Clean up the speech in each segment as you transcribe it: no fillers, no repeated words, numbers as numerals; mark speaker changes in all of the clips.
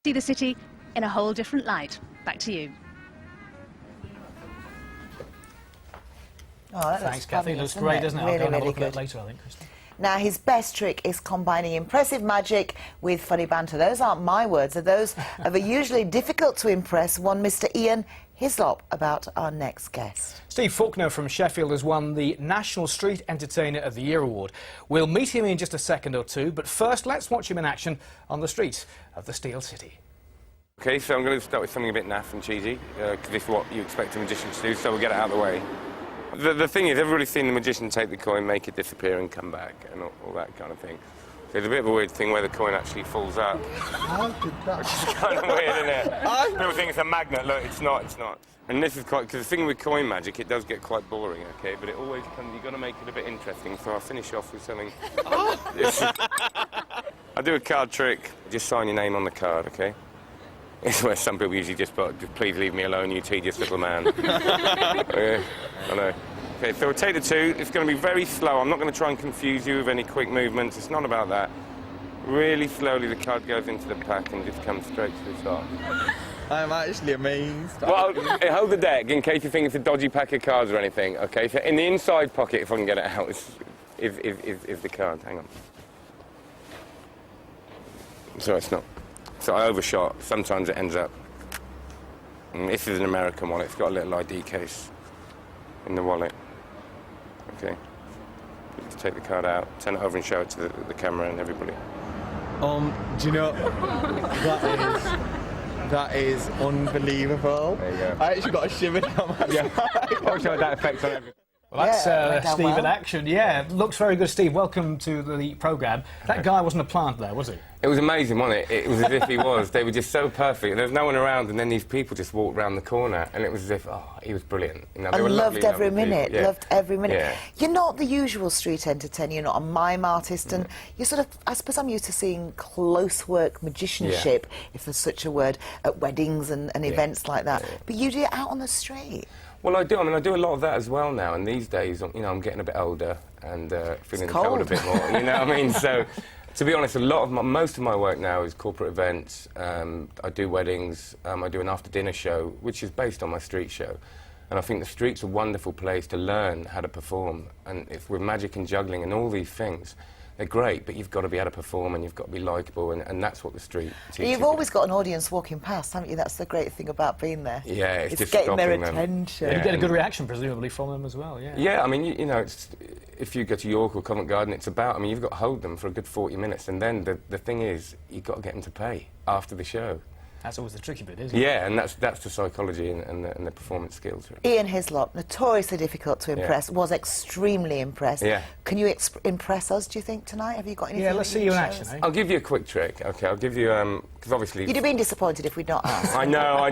Speaker 1: See the city in a whole different light. Back to you.
Speaker 2: Oh, that
Speaker 3: Thanks, Kathy. Looks great, doesn't it?
Speaker 2: Really,
Speaker 3: I'll go and have a
Speaker 2: really
Speaker 3: look at it
Speaker 2: good.
Speaker 3: later, I think, Kristen.
Speaker 2: Now, his best trick is combining impressive magic with funny banter. Those aren't my words, they're those of a usually difficult to impress one Mr. Ian Hislop about our next guest.
Speaker 3: Steve Faulkner from Sheffield has won the National Street Entertainer of the Year award. We'll meet him in just a second or two, but first let's watch him in action on the streets of the Steel City.
Speaker 4: OK, so I'm going to start with something a bit naff and cheesy, because this is what you expect a magician to do, so we'll get it out of the way. The thing is, everybody's seen the magician take the coin, make it disappear and come back, and all that kind of thing. So it's a bit of a weird thing where the coin actually falls out.
Speaker 5: How did that?
Speaker 4: Which is kind of weird, isn't it? People think it's a magnet. Look, it's not, it's not. And this is quite, because the thing with coin magic, it does get quite boring, OK? But it always comes, you've got to make it a bit interesting, so I'll finish off with something. I do a card trick, just sign your name on the card, OK? It's where some people usually just put, please leave me alone, you tedious little man. Okay, I know. OK, so we'll take the two. It's going to be very slow. I'm not going to try and confuse you with any quick movements. It's not about that. Really slowly, the card goes into the pack and just comes straight to the top.
Speaker 5: I'm actually amazed.
Speaker 4: Well, hold the deck in case you think it's a dodgy pack of cards or anything. OK, so in the inside pocket, if I can get it out, is the card. Hang on. So it's not. So I overshot. Sometimes it ends up. And this is an American wallet. It's got a little ID case in the wallet. Okay. Just take the card out, turn it over and show it to the camera and everybody.
Speaker 5: Do you know, that is unbelievable.
Speaker 4: There you go.
Speaker 5: I actually got a shiver down my spine.
Speaker 4: I'll show that effect on everything.
Speaker 3: Well, that's
Speaker 2: Yeah, went down
Speaker 3: Steve in
Speaker 2: well.
Speaker 3: action. Yeah, looks very good, Steve. Welcome to the programme. That guy wasn't a plant there, was he?
Speaker 4: It was amazing, wasn't it? It was as if he was. They were just so perfect. There was no one around, and then these people just walked round the corner, and it was as if, oh, he was brilliant. You know, they
Speaker 2: I
Speaker 4: were
Speaker 2: loved
Speaker 4: lovely,
Speaker 2: every
Speaker 4: lovely
Speaker 2: minute,
Speaker 4: people. Yeah.
Speaker 2: loved every minute.
Speaker 4: Yeah.
Speaker 2: You're not the usual street entertainer, you're not a mime artist, and you're sort of, I suppose I'm used to seeing close work magicianship, if there's such a word, at weddings and events like that.
Speaker 4: Yeah.
Speaker 2: But you do it out on the street.
Speaker 4: Well, I do. I mean, I do a lot of that as well now. And these days, you know, I'm getting a bit older and feeling the cold a bit more. You know what I mean? So, to be honest, most of my work now is corporate events. I do weddings. I do an after-dinner show, which is based on my street show. And I think the street's a wonderful place to learn how to perform. And if with magic and juggling and all these things, they're great, but you've got to be able to perform and you've got to be likeable, and that's what the street teaches.
Speaker 2: You've always got an audience walking past, haven't you? That's the great thing about being there.
Speaker 4: Yeah, it's just
Speaker 2: getting their
Speaker 4: stopping them.
Speaker 2: attention.
Speaker 4: Yeah.
Speaker 3: You get a good reaction, presumably, from them as well, yeah.
Speaker 4: Yeah, I mean, you know, if you go to York or Covent Garden, it's about, I mean, you've got to hold them for a good 40 minutes, and then the thing is, you've got to get them to pay after the show.
Speaker 3: That's always the tricky bit, isn't it?
Speaker 4: Yeah, and that's the psychology and the performance skills. Really.
Speaker 2: Ian Hislop, notoriously difficult to impress, was extremely impressed.
Speaker 4: Yeah.
Speaker 2: Can you impress us, do you think, tonight? Have you got anything?
Speaker 3: Yeah, let's see you in action, eh?
Speaker 4: I'll give you a quick trick, OK? I'll give you, because obviously...
Speaker 2: You'd have been disappointed if we'd not asked.
Speaker 4: I know.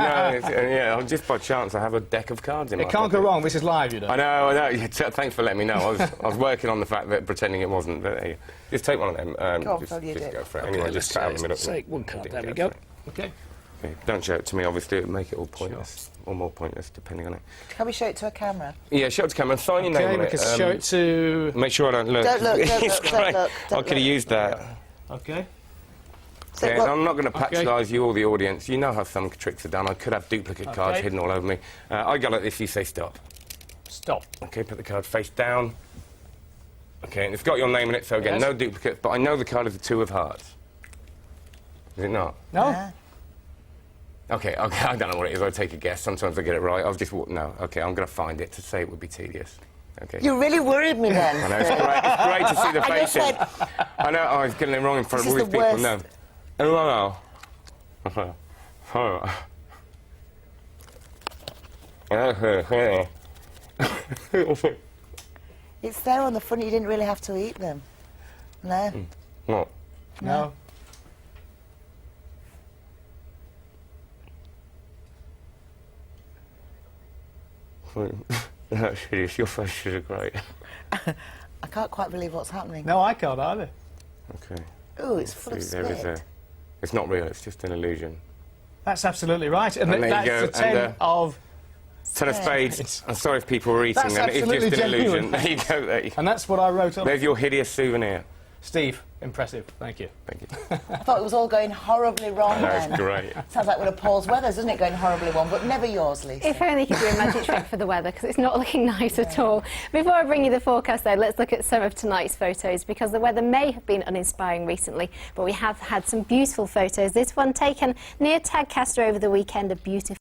Speaker 4: Yeah, just by chance, I have a deck of cards in my
Speaker 3: It can't go
Speaker 4: pocket.
Speaker 3: wrong, this is live, you know.
Speaker 4: I know. Yeah, thanks for letting me know. I was working on the fact that pretending it wasn't, but hey, just take one of them.
Speaker 2: Go on,
Speaker 4: just
Speaker 2: Phil, you do
Speaker 4: just
Speaker 2: it.
Speaker 4: go for it.
Speaker 3: Okay,
Speaker 4: Anyway,
Speaker 3: let's
Speaker 4: just cut out the middle.
Speaker 3: take one card, there we
Speaker 4: Go
Speaker 3: go.
Speaker 4: for it.
Speaker 3: OK.
Speaker 4: Okay, don't show it to me, obviously, it'll make it all pointless. Or more pointless, depending on it.
Speaker 2: Can we show it to a camera?
Speaker 4: Yeah, show it to camera, sign your name
Speaker 3: OK,
Speaker 4: on
Speaker 3: we
Speaker 4: it.
Speaker 3: can show it to...
Speaker 4: Make sure I don't look.
Speaker 2: Don't look, don't
Speaker 4: It's
Speaker 2: look, don't
Speaker 4: great.
Speaker 2: look, don't
Speaker 4: I could have
Speaker 2: look.
Speaker 4: used that.
Speaker 3: OK.
Speaker 2: So,
Speaker 4: Yeah,
Speaker 2: well,
Speaker 4: I'm not going to
Speaker 3: Okay.
Speaker 4: patronise you or the audience. You know how some tricks are done. I could have duplicate cards
Speaker 3: Okay.
Speaker 4: hidden all over me. I go like this, you say stop.
Speaker 3: Stop.
Speaker 4: OK, put the card face down. OK, and it's got your name in it, so again,
Speaker 3: Yes.
Speaker 4: no duplicates, but I know the card is the 2 of hearts. Is it not?
Speaker 3: No?
Speaker 2: yeah.
Speaker 4: OK, I don't know what it is. I take a guess. Sometimes I get it right. I'll just walk. No, OK, I'm going to find it. To say it would be tedious. OK.
Speaker 2: You really worried me then.
Speaker 4: I know, it's great. It's great to see the
Speaker 2: I just
Speaker 4: faces.
Speaker 2: said,
Speaker 4: I know, I was getting it wrong in front
Speaker 2: This
Speaker 4: of all
Speaker 2: is
Speaker 4: these
Speaker 2: the
Speaker 4: people. No.
Speaker 2: worst. it's there on the front, you didn't really have to eat them. No?
Speaker 4: What?
Speaker 3: No.
Speaker 4: Actually, your faces are great.
Speaker 2: I can't quite believe what's happening.
Speaker 3: No, I can't either.
Speaker 4: Okay.
Speaker 2: Ooh, it's full of
Speaker 4: See, there is
Speaker 2: spit.
Speaker 4: it's not real, it's just an illusion.
Speaker 3: That's absolutely right. And,
Speaker 4: And there you
Speaker 3: that's
Speaker 4: go,
Speaker 3: the 10
Speaker 4: and,
Speaker 3: of...
Speaker 4: 10 of spades.
Speaker 3: Spades.
Speaker 4: I'm sorry if people were eating
Speaker 3: That's
Speaker 4: them. It's just
Speaker 3: absolutely
Speaker 4: an illusion.
Speaker 3: genuine.
Speaker 4: There you go. There you go.
Speaker 3: And that's what I wrote up.
Speaker 4: There's your hideous souvenir.
Speaker 3: Steve, impressive. Thank you.
Speaker 4: Thank you.
Speaker 2: I thought it was all going horribly wrong then.
Speaker 4: That's great.
Speaker 2: Sounds like one of Paul's weathers, doesn't it, going horribly wrong, but never yours, Lisa.
Speaker 6: If only he could do a magic trick for the weather, because it's not looking nice at all. Before I bring you the forecast, though, let's look at some of tonight's photos, because the weather may have been uninspiring recently, but we have had some beautiful photos. This one taken near Tadcaster over the weekend, a beautiful